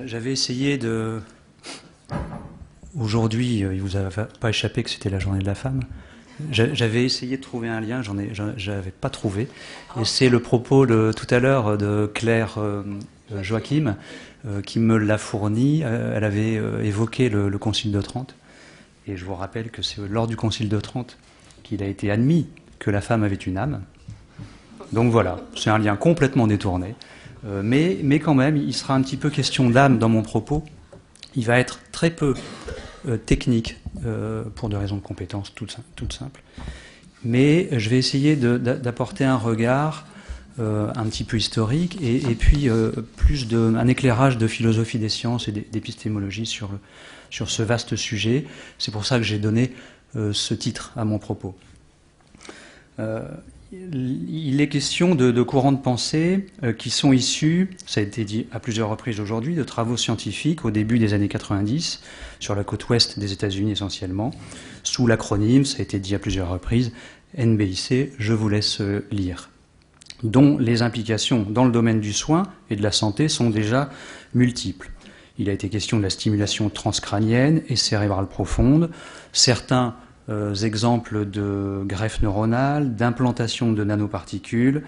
J'avais essayé de... Aujourd'hui, il ne vous a pas échappé que c'était la journée de la femme. J'avais essayé de trouver un lien, j'avais pas trouvé. Et c'est le propos tout à l'heure de Claire Joachim qui me l'a fourni. Elle avait évoqué le Concile de Trente. Et je vous rappelle que c'est lors du Concile de Trente qu'il a été admis que la femme avait une âme. Donc voilà, c'est un lien complètement détourné. Mais quand même, il sera un petit peu question d'âme dans mon propos. Il va être très peu technique pour des raisons de compétence toutes simples. Mais je vais essayer d'apporter un regard un petit peu historique et puis un éclairage de philosophie des sciences et d'épistémologie sur ce vaste sujet. C'est pour ça que j'ai donné ce titre à mon propos. Il est question de courants de pensée qui sont issus, ça a été dit à plusieurs reprises aujourd'hui, de travaux scientifiques au début des années 90, sur la côte ouest des États-Unis essentiellement, sous l'acronyme, ça a été dit à plusieurs reprises, NBIC, je vous laisse lire, dont les implications dans le domaine du soin et de la santé sont déjà multiples. Il a été question de la stimulation transcrânienne et cérébrale profonde, certains exemples de greffe neuronale, d'implantation de nanoparticules,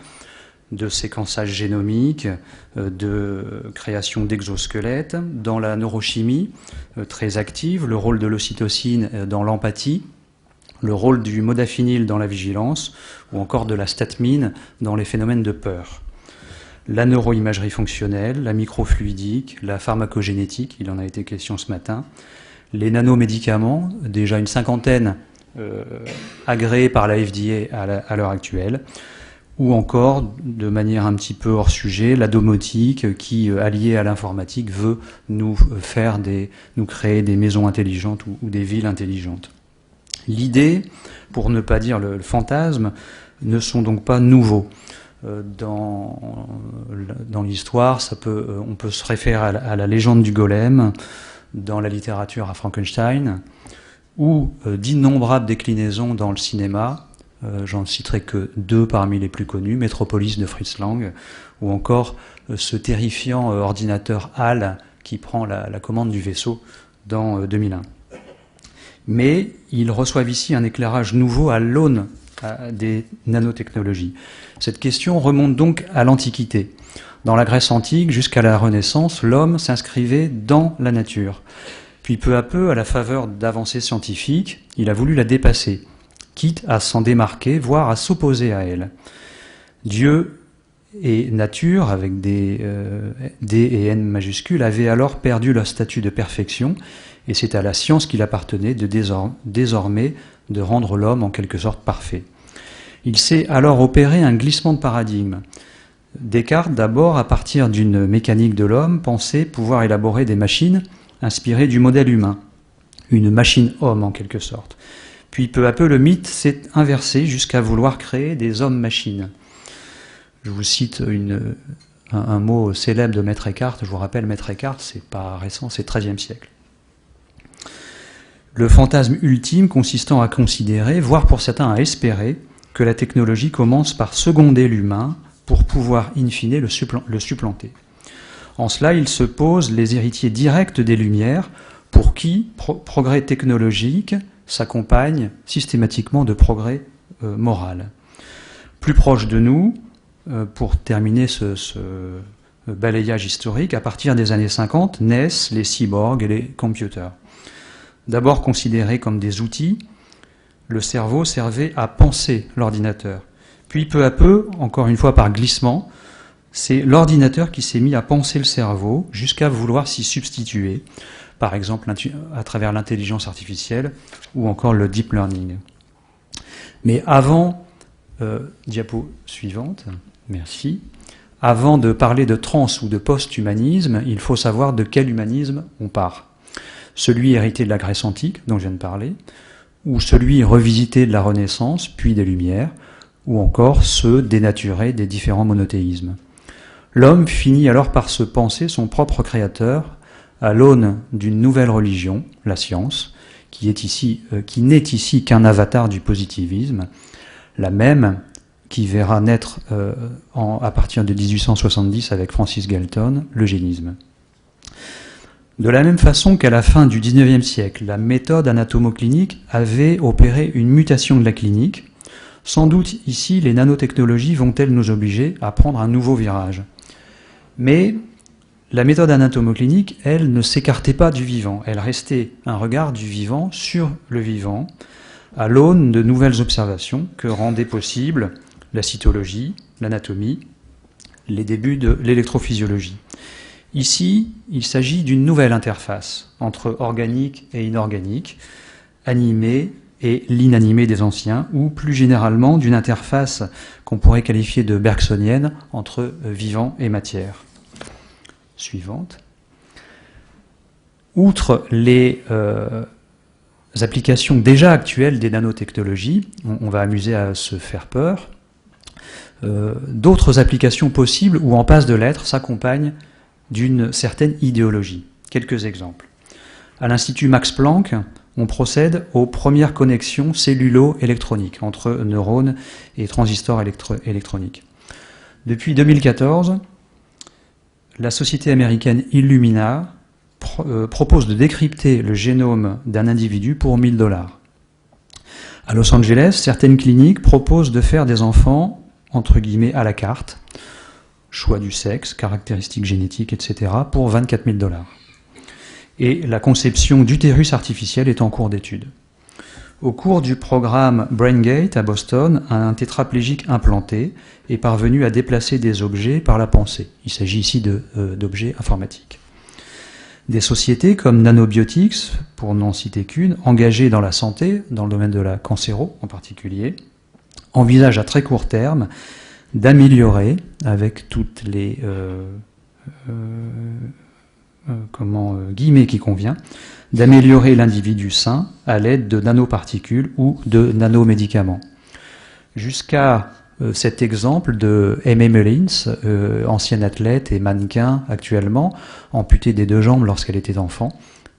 de séquençage génomique, de création d'exosquelettes, dans la neurochimie très active, le rôle de l'ocytocine dans l'empathie, le rôle du modafinil dans la vigilance, ou encore de la statmine dans les phénomènes de peur. La neuroimagerie fonctionnelle, la microfluidique, la pharmacogénétique, il en a été question ce matin, les nanomédicaments, déjà une cinquantaine agréés par la FDA à l'heure actuelle, ou encore, de manière un petit peu hors sujet, la domotique qui, alliée à l'informatique, veut nous créer des maisons intelligentes ou des villes intelligentes. L'idée, pour ne pas dire le fantasme, ne sont donc pas nouveaux. Dans l'histoire, on peut se référer à la légende du golem, dans la littérature à Frankenstein, ou d'innombrables déclinaisons dans le cinéma. J'en citerai que deux parmi les plus connus, Metropolis de Fritz Lang, ou encore ce terrifiant ordinateur HAL qui prend la commande du vaisseau dans 2001. Mais ils reçoivent ici un éclairage nouveau à l'aune des nanotechnologies. Cette question remonte donc à l'Antiquité. Dans la Grèce antique, jusqu'à la Renaissance, l'homme s'inscrivait dans la nature. Puis peu à peu, à la faveur d'avancées scientifiques, il a voulu la dépasser, quitte à s'en démarquer, voire à s'opposer à elle. Dieu et nature, avec des D et N majuscules, avaient alors perdu leur statut de perfection, et c'est à la science qu'il appartenait désormais de rendre l'homme en quelque sorte parfait. Il s'est alors opéré un glissement de paradigme. Descartes, d'abord, à partir d'une mécanique de l'homme, pensait pouvoir élaborer des machines inspirées du modèle humain, une machine-homme en quelque sorte. Puis peu à peu, le mythe s'est inversé jusqu'à vouloir créer des hommes-machines. Je vous cite un mot célèbre de Maître Eckhart. Je vous rappelle, Maître Eckhart, c'est pas récent, c'est XIIIe siècle. Le fantasme ultime consistant à considérer, voire pour certains à espérer, que la technologie commence par seconder l'humain pour pouvoir in fine le supplanter. En cela, il se pose les héritiers directs des Lumières, pour qui progrès technologique s'accompagne systématiquement de progrès moral. Plus proche de nous, pour terminer ce balayage historique, à partir des années 50 naissent les cyborgs et les computers. D'abord considérés comme des outils, le cerveau servait à penser l'ordinateur. Puis peu à peu, encore une fois par glissement, c'est l'ordinateur qui s'est mis à penser le cerveau jusqu'à vouloir s'y substituer, par exemple à travers l'intelligence artificielle ou encore le deep learning. Mais avant, diapo suivante, merci. Avant de parler de trans ou de post-humanisme, il faut savoir de quel humanisme on part. Celui hérité de la Grèce antique, dont je viens de parler, ou celui revisité de la Renaissance, puis des Lumières, ou encore ceux dénaturés des différents monothéismes. L'homme finit alors par se penser son propre créateur à l'aune d'une nouvelle religion, la science, qui n'est ici qu'un avatar du positivisme, la même qui verra naître à partir de 1870 avec Francis Galton, l'eugénisme. De la même façon qu'à la fin du XIXe siècle, la méthode anatomoclinique avait opéré une mutation de la clinique, sans doute ici les nanotechnologies vont-elles nous obliger à prendre un nouveau virage. Mais la méthode anatomoclinique, elle, ne s'écartait pas du vivant, elle restait un regard du vivant sur le vivant, à l'aune de nouvelles observations que rendaient possibles la cytologie, l'anatomie, les débuts de l'électrophysiologie. Ici, il s'agit d'une nouvelle interface entre organique et inorganique, animé et l'inanimé des anciens, ou plus généralement d'une interface qu'on pourrait qualifier de bergsonienne entre vivant et matière. Suivante. Outre les applications déjà actuelles des nanotechnologies, on va amuser à se faire peur, d'autres applications possibles ou en passe de l'être s'accompagnent d'une certaine idéologie. Quelques exemples. À l'Institut Max Planck, on procède aux premières connexions cellulo-électroniques entre neurones et transistors électroniques. Depuis 2014, la société américaine Illumina propose de décrypter le génome d'un individu pour 1 000 $. À Los Angeles, certaines cliniques proposent de faire des enfants, entre guillemets, à la carte, choix du sexe, caractéristiques génétiques, etc., pour 24 000 $. Et la conception d'utérus artificiel est en cours d'étude. Au cours du programme BrainGate à Boston, un tétraplégique implanté est parvenu à déplacer des objets par la pensée. Il s'agit ici d'objets informatiques. Des sociétés comme Nanobiotics, pour n'en citer qu'une, engagées dans la santé, dans le domaine de la cancéro en particulier, envisagent à très court terme d'améliorer, avec toutes les guillemets qui convient, d'améliorer l'individu sain à l'aide de nanoparticules ou de nanomédicaments. Jusqu'à cet exemple de Aimee Mullins, ancienne athlète et mannequin actuellement, amputée des 2 jambes lorsqu'elle était enfant,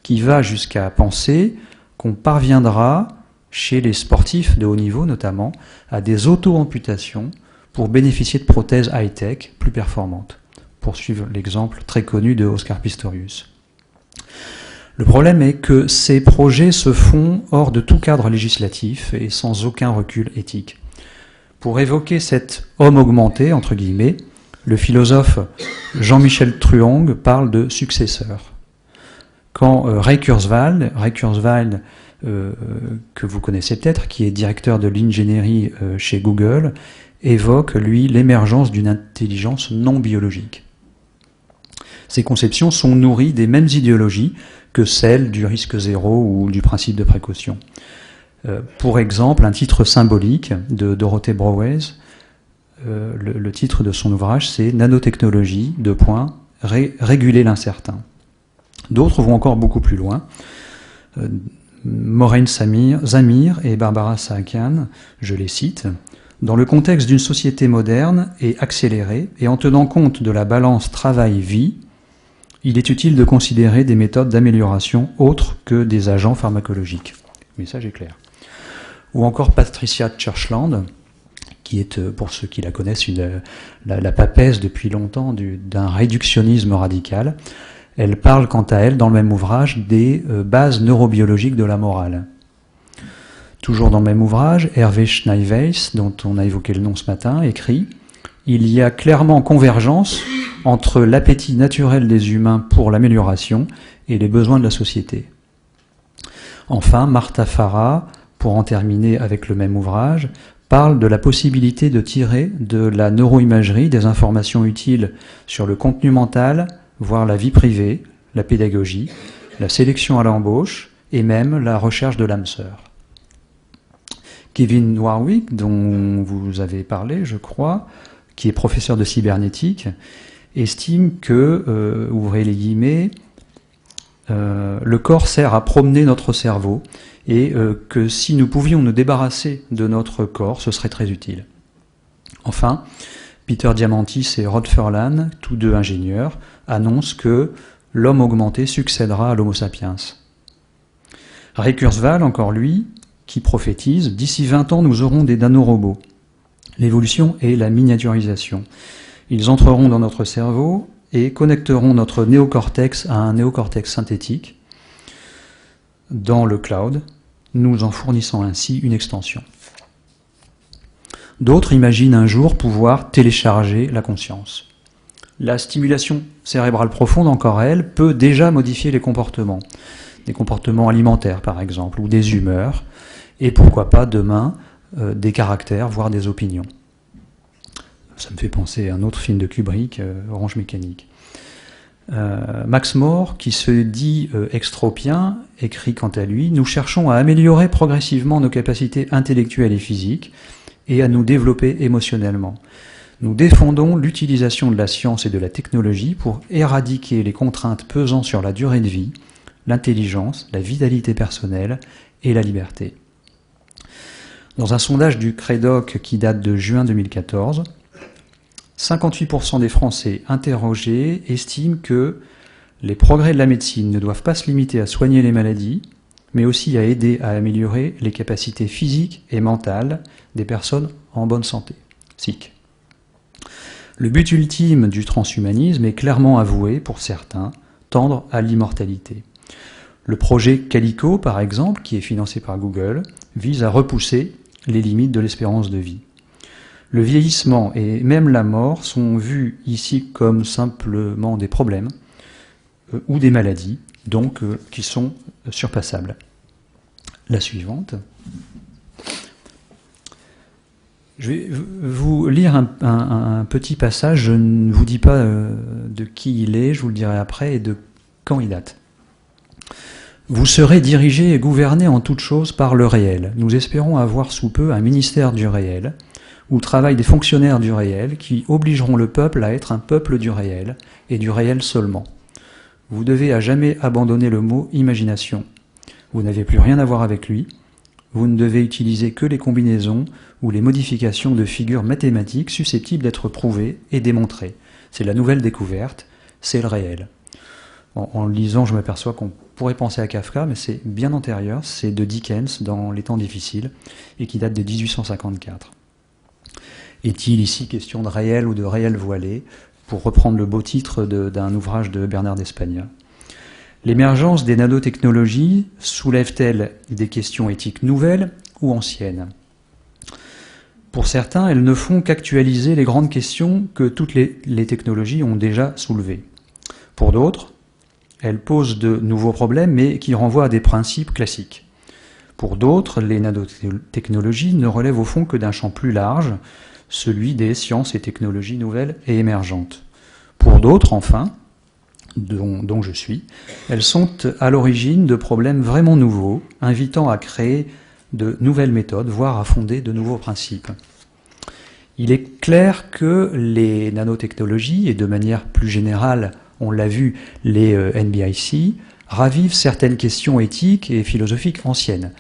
qui va jusqu'à penser qu'on parviendra, chez les sportifs de haut niveau notamment, à des auto-amputations pour bénéficier de prothèses high-tech plus performantes. Pour suivre l'exemple très connu de Oscar Pistorius. Le problème est que ces projets se font hors de tout cadre législatif et sans aucun recul éthique. Pour évoquer cet homme augmenté, entre guillemets, le philosophe Jean-Michel Truong parle de successeur. Quand Ray Kurzweil, que vous connaissez peut-être, qui est directeur de l'ingénierie chez Google, évoque, lui, l'émergence d'une intelligence non biologique. Ces conceptions sont nourries des mêmes idéologies que celles du risque zéro ou du principe de précaution. Pour exemple, un titre symbolique de Dorothée Brauwels, le titre de son ouvrage, c'est « Nanotechnologie, réguler l'incertain ». D'autres vont encore beaucoup plus loin. Maureen Zamir et Barbara Saakian, je les cite, « Dans le contexte d'une société moderne et accélérée, et en tenant compte de la balance travail-vie, il est utile de considérer des méthodes d'amélioration autres que des agents pharmacologiques. » Le message est clair. Ou encore Patricia Churchland, qui est, pour ceux qui la connaissent, la papesse depuis longtemps d'un réductionnisme radical. Elle parle quant à elle, dans le même ouvrage, des bases neurobiologiques de la morale. Toujours dans le même ouvrage, Hervé Schneeweiss, dont on a évoqué le nom ce matin, écrit « Il y a clairement convergence entre l'appétit naturel des humains pour l'amélioration et les besoins de la société. » Enfin, Martha Farah, pour en terminer avec le même ouvrage, parle de la possibilité de tirer de la neuroimagerie des informations utiles sur le contenu mental, voire la vie privée, la pédagogie, la sélection à l'embauche et même la recherche de l'âme sœur. Kevin Warwick, dont vous avez parlé, je crois, qui est professeur de cybernétique, estime que, ouvrez les guillemets, le corps sert à promener notre cerveau et que si nous pouvions nous débarrasser de notre corps, ce serait très utile. Enfin, Peter Diamandis et Rod Furlan, tous deux ingénieurs, annoncent que l'homme augmenté succédera à l'Homo sapiens. Ray Kurzweil, encore lui, qui prophétise « D'ici 20 ans, nous aurons des nanorobots. L'évolution est la miniaturisation. Ils entreront dans notre cerveau et connecteront notre néocortex à un néocortex synthétique dans le cloud, nous en fournissant ainsi une extension. D'autres imaginent un jour pouvoir télécharger la conscience. La stimulation cérébrale profonde, encore elle, peut déjà modifier les comportements. Des comportements alimentaires, par exemple, ou des humeurs, et pourquoi pas, demain, des caractères, voire des opinions. Ça me fait penser à un autre film de Kubrick, Orange Mécanique. Max More, qui se dit extropien, écrit quant à lui « Nous cherchons à améliorer progressivement nos capacités intellectuelles et physiques et à nous développer émotionnellement. Nous défendons l'utilisation de la science et de la technologie pour éradiquer les contraintes pesant sur la durée de vie, l'intelligence, la vitalité personnelle et la liberté. » Dans un sondage du CREDOC qui date de juin 2014, 58% des Français interrogés estiment que les progrès de la médecine ne doivent pas se limiter à soigner les maladies, mais aussi à aider à améliorer les capacités physiques et mentales des personnes en bonne santé. SIC. Le but ultime du transhumanisme est clairement avoué, pour certains, tendre à l'immortalité. Le projet Calico, par exemple, qui est financé par Google, vise à repousser les limites de l'espérance de vie. Le vieillissement et même la mort sont vus ici comme simplement des problèmes ou des maladies, donc qui sont surpassables. La suivante. Je vais vous lire un petit passage, je ne vous dis pas de qui il est, je vous le dirai après, et de quand il date. Vous serez dirigés et gouvernés en toutes choses par le réel. Nous espérons avoir sous peu un ministère du réel, où travaillent des fonctionnaires du réel qui obligeront le peuple à être un peuple du réel, et du réel seulement. Vous devez à jamais abandonner le mot imagination. Vous n'avez plus rien à voir avec lui. Vous ne devez utiliser que les combinaisons ou les modifications de figures mathématiques susceptibles d'être prouvées et démontrées. C'est la nouvelle découverte, c'est le réel. En le lisant, je m'aperçois qu'on pourrait penser à Kafka, mais c'est bien antérieur, c'est de Dickens dans Les temps difficiles, et qui date de 1854. Est-il ici question de réel ou de réel voilé, pour reprendre le beau titre d'un ouvrage de Bernard d'Espagna. L'émergence des nanotechnologies soulève-t-elle des questions éthiques nouvelles ou anciennes? Pour certains, elles ne font qu'actualiser les grandes questions que toutes les technologies ont déjà soulevées. Pour d'autres, elles posent de nouveaux problèmes, mais qui renvoient à des principes classiques. Pour d'autres, les nanotechnologies ne relèvent au fond que d'un champ plus large, celui des sciences et technologies nouvelles et émergentes. Pour d'autres, enfin, dont je suis, elles sont à l'origine de problèmes vraiment nouveaux, invitant à créer de nouvelles méthodes, voire à fonder de nouveaux principes. Il est clair que les nanotechnologies, et de manière plus générale, on l'a vu, les NBIC, ravivent certaines questions éthiques et philosophiques anciennes.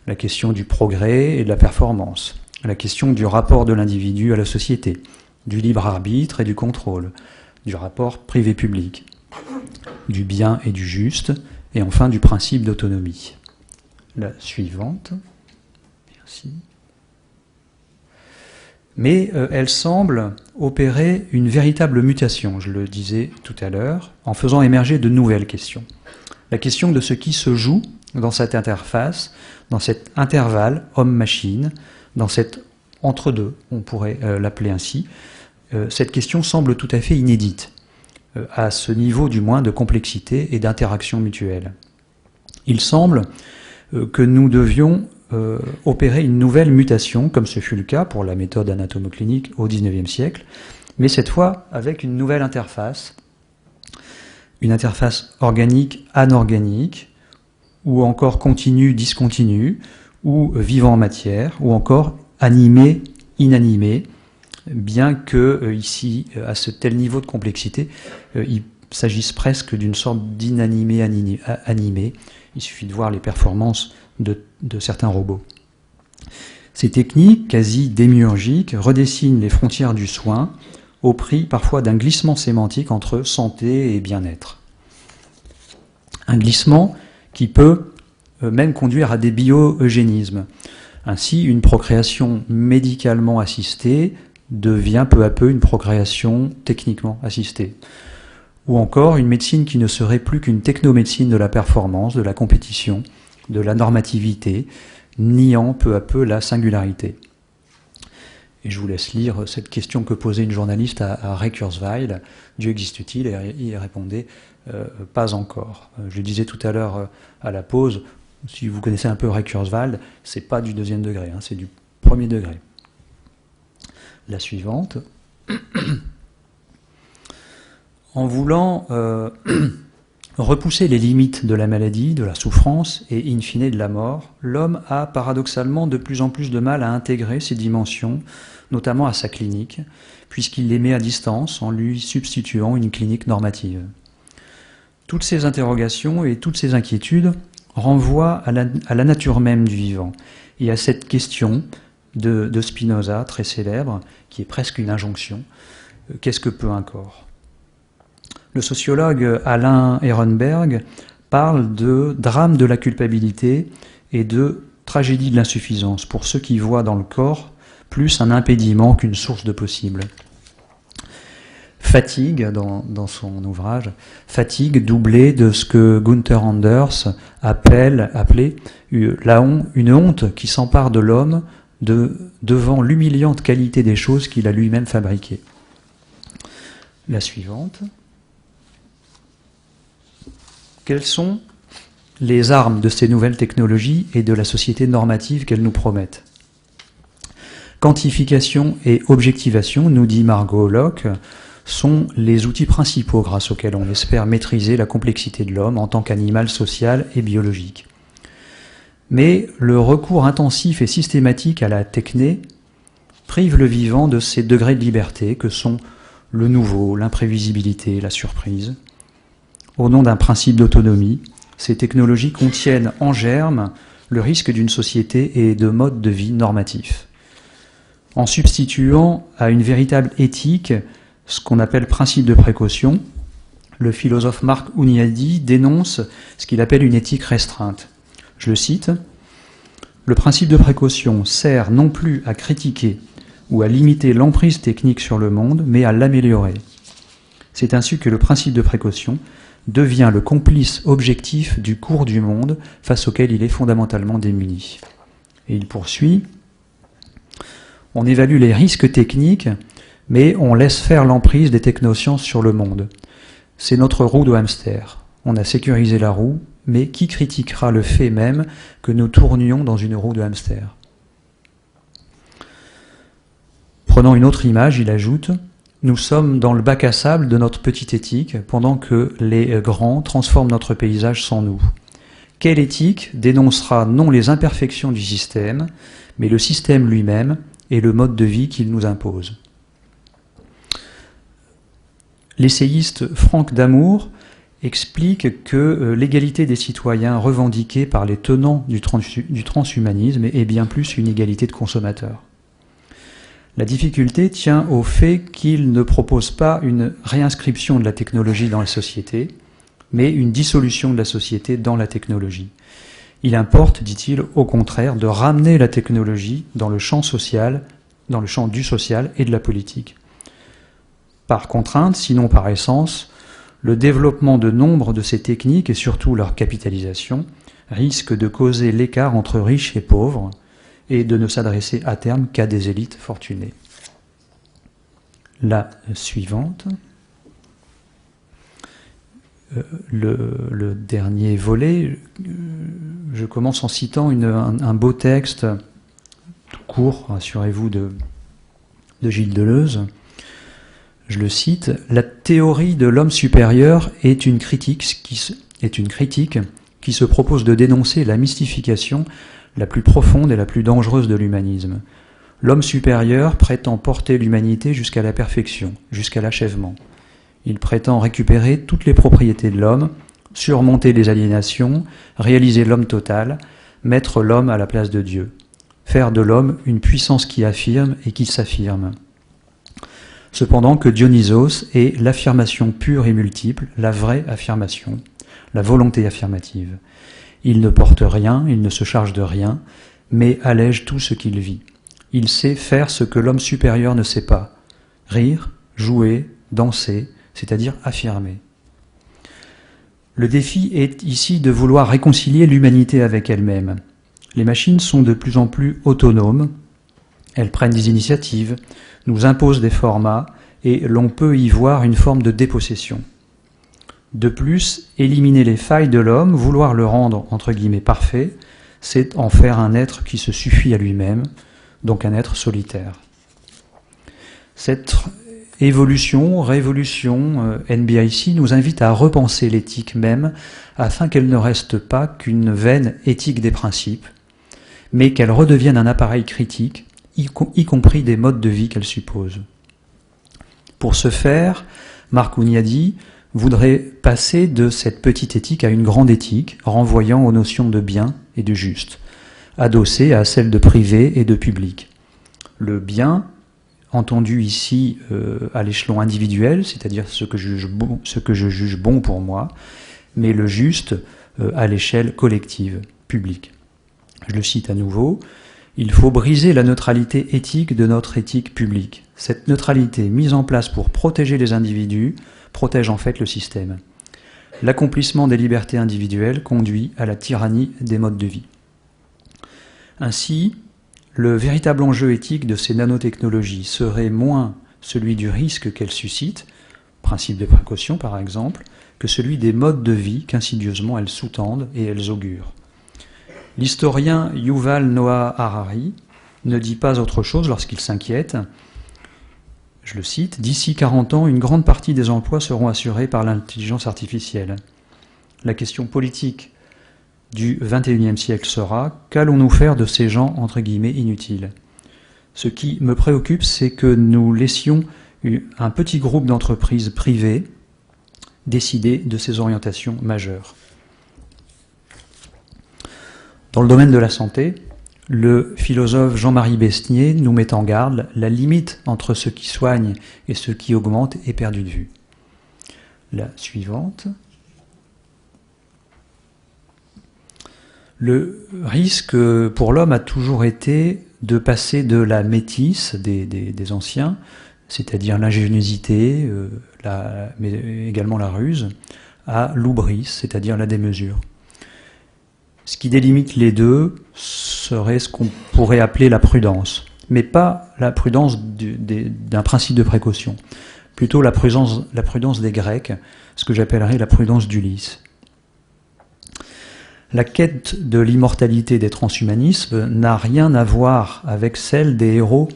La question du progrès et de la performance, la question du rapport de l'individu à la société, du libre arbitre et du contrôle, du rapport privé-public, du bien et du juste, et enfin du principe d'autonomie. La suivante. Merci. Mais elle semble opérer une véritable mutation, je le disais tout à l'heure, en faisant émerger de nouvelles questions. La question de ce qui se joue dans cette interface, dans cet intervalle homme-machine, dans cet entre-deux, on pourrait l'appeler ainsi. Cette question semble tout à fait inédite, à ce niveau du moins de complexité et d'interaction mutuelle. Il semble que nous devions opérer une nouvelle mutation, comme ce fut le cas pour la méthode anatomoclinique au XIXe siècle, mais cette fois avec une nouvelle interface, une interface organique-anorganique, ou encore continue-discontinue, ou vivant en matière, ou encore animé-inanimé, bien que ici, à ce tel niveau de complexité, il s'agisse presque d'une sorte d'inanimé animé. Il suffit de voir les performances de certains robots. Ces techniques, quasi démiurgiques, redessinent les frontières du soin, au prix parfois d'un glissement sémantique entre santé et bien-être. Un glissement qui peut même conduire à des bio-eugénismes. Ainsi, une procréation médicalement assistée devient peu à peu une procréation techniquement assistée. ou encore une médecine qui ne serait plus qu'une technomédecine de la performance, de la compétition, de la normativité, niant peu à peu la singularité. Et je vous laisse lire cette question que posait une journaliste à Ray Kurzweil, Dieu existe-t-il? Et il répondait pas encore. Je le disais tout à l'heure à la pause, si vous connaissez un peu Ray Kurzweil, c'est pas du deuxième degré, hein, c'est du premier degré. La suivante. En voulant repousser les limites de la maladie, de la souffrance et in fine de la mort, l'homme a paradoxalement de plus en plus de mal à intégrer ces dimensions, notamment à sa clinique, puisqu'il les met à distance en lui substituant une clinique normative. Toutes ces interrogations et toutes ces inquiétudes renvoient à la nature même du vivant et à cette question de Spinoza, très célèbre, qui est presque une injonction. Qu'est-ce que peut un corps ? Le sociologue Alain Ehrenberg parle de drame de la culpabilité et de tragédie de l'insuffisance, pour ceux qui voient dans le corps plus un impédiment qu'une source de possible. Fatigue, dans son ouvrage, fatigue doublée de ce que Gunther Anders appelait une honte qui s'empare de l'homme devant l'humiliante qualité des choses qu'il a lui-même fabriquées. La suivante. Quelles sont les armes de ces nouvelles technologies et de la société normative qu'elles nous promettent? Quantification et objectivation, nous dit Margot Locke, sont les outils principaux grâce auxquels on espère maîtriser la complexité de l'homme en tant qu'animal social et biologique. Mais le recours intensif et systématique à la techné prive le vivant de ces degrés de liberté que sont le nouveau, l'imprévisibilité, la surprise. Au nom d'un principe d'autonomie, ces technologies contiennent en germe le risque d'une société et de modes de vie normatifs. En substituant à une véritable éthique ce qu'on appelle principe de précaution, le philosophe Marc Ouniadi dénonce ce qu'il appelle une éthique restreinte. Je le cite, « Le principe de précaution sert non plus à critiquer ou à limiter l'emprise technique sur le monde, mais à l'améliorer. C'est ainsi que le principe de précaution devient le complice objectif du cours du monde face auquel il est fondamentalement démuni. » Et il poursuit, « On évalue les risques techniques, mais on laisse faire l'emprise des technosciences sur le monde. C'est notre roue de hamster. On a sécurisé la roue, mais qui critiquera le fait même que nous tournions dans une roue de hamster ?» Prenant une autre image, il ajoute « Nous sommes dans le bac à sable de notre petite éthique, pendant que les grands transforment notre paysage sans nous. Quelle éthique dénoncera non les imperfections du système, mais le système lui-même et le mode de vie qu'il nous impose ?» L'essayiste Franck Damour explique que l'égalité des citoyens revendiquée par les tenants du transhumanisme est bien plus une égalité de consommateurs. La difficulté tient au fait qu'il ne propose pas une réinscription de la technologie dans la société, mais une dissolution de la société dans la technologie. Il importe, dit-il, au contraire, de ramener la technologie dans le champ social, dans le champ du social et de la politique. Par contrainte, sinon par essence, le développement de nombre de ces techniques et surtout leur capitalisation risque de causer l'écart entre riches et pauvres et de ne s'adresser à terme qu'à des élites fortunées. La suivante. Le dernier volet, je commence en citant un beau texte, tout court, rassurez-vous, de Gilles Deleuze. Je le cite, « La théorie de l'homme supérieur est une critique qui se propose de dénoncer la mystification la plus profonde et la plus dangereuse de l'humanisme. L'homme supérieur prétend porter l'humanité jusqu'à la perfection, jusqu'à l'achèvement. Il prétend récupérer toutes les propriétés de l'homme, surmonter les aliénations, réaliser l'homme total, mettre l'homme à la place de Dieu, faire de l'homme une puissance qui affirme et qui s'affirme. Cependant que Dionysos est l'affirmation pure et multiple, la vraie affirmation, la volonté affirmative. Il ne porte rien, il ne se charge de rien, mais allège tout ce qu'il vit. Il sait faire ce que l'homme supérieur ne sait pas, rire, jouer, danser, c'est-à-dire affirmer. Le défi est ici de vouloir réconcilier l'humanité avec elle-même. Les machines sont de plus en plus autonomes, elles prennent des initiatives, nous imposent des formats, et l'on peut y voir une forme de dépossession. De plus, éliminer les failles de l'homme, vouloir le rendre entre guillemets parfait, c'est en faire un être qui se suffit à lui-même, donc un être solitaire. Cette évolution, révolution, NBIC nous invite à repenser l'éthique même, afin qu'elle ne reste pas qu'une vaine éthique des principes, mais qu'elle redevienne un appareil critique, y compris des modes de vie qu'elle suppose. Pour ce faire, Marc Hunyadi voudrait passer de cette petite éthique à une grande éthique, renvoyant aux notions de bien et de juste, adossée à celles de privé et de public. Le bien, entendu ici à l'échelon individuel, c'est-à-dire ce que je juge bon pour moi, mais le juste à l'échelle collective, publique. Je le cite à nouveau. Il faut briser la neutralité éthique de notre éthique publique. Cette neutralité mise en place pour protéger les individus protège en fait le système. L'accomplissement des libertés individuelles conduit à la tyrannie des modes de vie. Ainsi, le véritable enjeu éthique de ces nanotechnologies serait moins celui du risque qu'elles suscitent, principe de précaution par exemple, que celui des modes de vie qu'insidieusement elles sous-tendent et elles augurent. L'historien Yuval Noah Harari ne dit pas autre chose lorsqu'il s'inquiète. Je le cite, « D'ici 40 ans, une grande partie des emplois seront assurés par l'intelligence artificielle. La question politique du XXIe siècle sera « Qu'allons-nous faire de ces gens, entre guillemets, inutiles ?» Ce qui me préoccupe, c'est que nous laissions un petit groupe d'entreprises privées décider de ces orientations majeures. Dans le domaine de la santé, le philosophe Jean-Marie Besnier nous met en garde, la limite entre ce qui soigne et ce qui augmente est perdue de vue. La suivante. Le risque pour l'homme a toujours été de passer de la métisse des anciens, c'est-à-dire l'ingéniosité, mais également la ruse, à l'oubris, c'est-à-dire la démesure. Ce qui délimite les deux serait ce qu'on pourrait appeler la prudence, mais pas la prudence d'un principe de précaution, plutôt la prudence des Grecs, ce que j'appellerais la prudence d'Ulysse. La quête de l'immortalité des transhumanismes n'a rien à voir avec celle des héros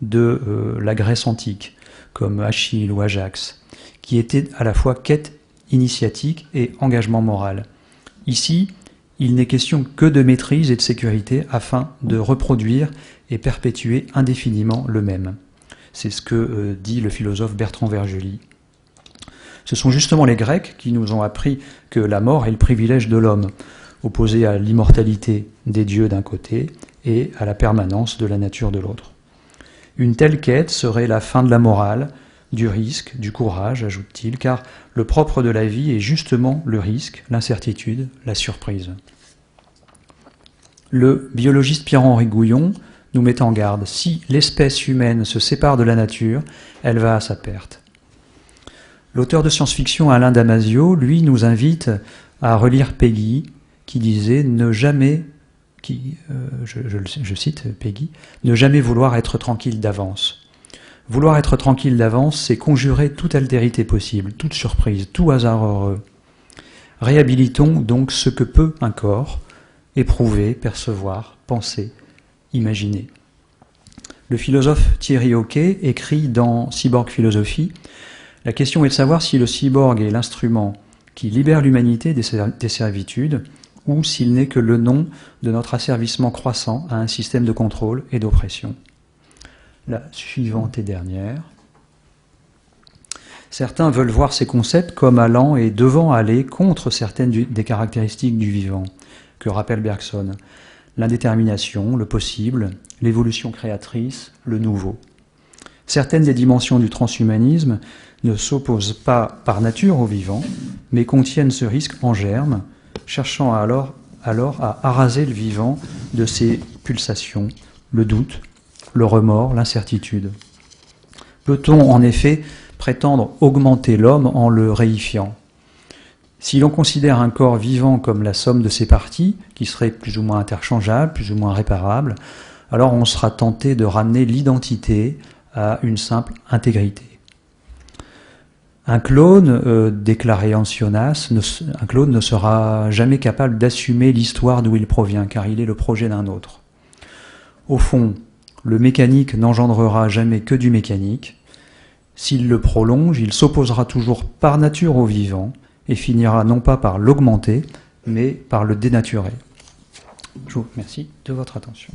de la Grèce antique, comme Achille ou Ajax, qui étaient à la fois quête initiatique et engagement moral. Ici, il n'est question que de maîtrise et de sécurité afin de reproduire et perpétuer indéfiniment le même. C'est ce que dit le philosophe Bertrand Vergely. Ce sont justement les Grecs qui nous ont appris que la mort est le privilège de l'homme, opposé à l'immortalité des dieux d'un côté et à la permanence de la nature de l'autre. Une telle quête serait la fin de la morale, du risque, du courage, ajoute-t-il, car le propre de la vie est justement le risque, l'incertitude, la surprise. Le biologiste Pierre-Henri Gouillon nous met en garde. Si l'espèce humaine se sépare de la nature, elle va à sa perte. L'auteur de science-fiction Alain Damasio, lui, nous invite à relire Peggy, qui disait ne jamais, je cite Peggy, ne jamais vouloir être tranquille d'avance. Vouloir être tranquille d'avance, c'est conjurer toute altérité possible, toute surprise, tout hasard heureux. Réhabilitons donc ce que peut un corps, éprouver, percevoir, penser, imaginer. Le philosophe Thierry Hoquet écrit dans Cyborg Philosophie, « La question est de savoir si le cyborg est l'instrument qui libère l'humanité des servitudes, ou s'il n'est que le nom de notre asservissement croissant à un système de contrôle et d'oppression. » La suivante et dernière. Certains veulent voir ces concepts comme allant et devant aller contre certaines des caractéristiques du vivant, que rappelle Bergson. L'indétermination, le possible, l'évolution créatrice, le nouveau. Certaines des dimensions du transhumanisme ne s'opposent pas par nature au vivant, mais contiennent ce risque en germe, cherchant alors à araser le vivant de ses pulsations, le doute, le remords, l'incertitude. Peut-on en effet prétendre augmenter l'homme en le réifiant? Si l'on considère un corps vivant comme la somme de ses parties, qui seraient plus ou moins interchangeables, plus ou moins réparables, alors on sera tenté de ramener l'identité à une simple intégrité. Un clone, déclarait Ancionas, un clone ne sera jamais capable d'assumer l'histoire d'où il provient, car il est le projet d'un autre. Au fond, le mécanique n'engendrera jamais que du mécanique. S'il le prolonge, il s'opposera toujours par nature au vivant et finira non pas par l'augmenter, mais par le dénaturer. Je vous remercie de votre attention.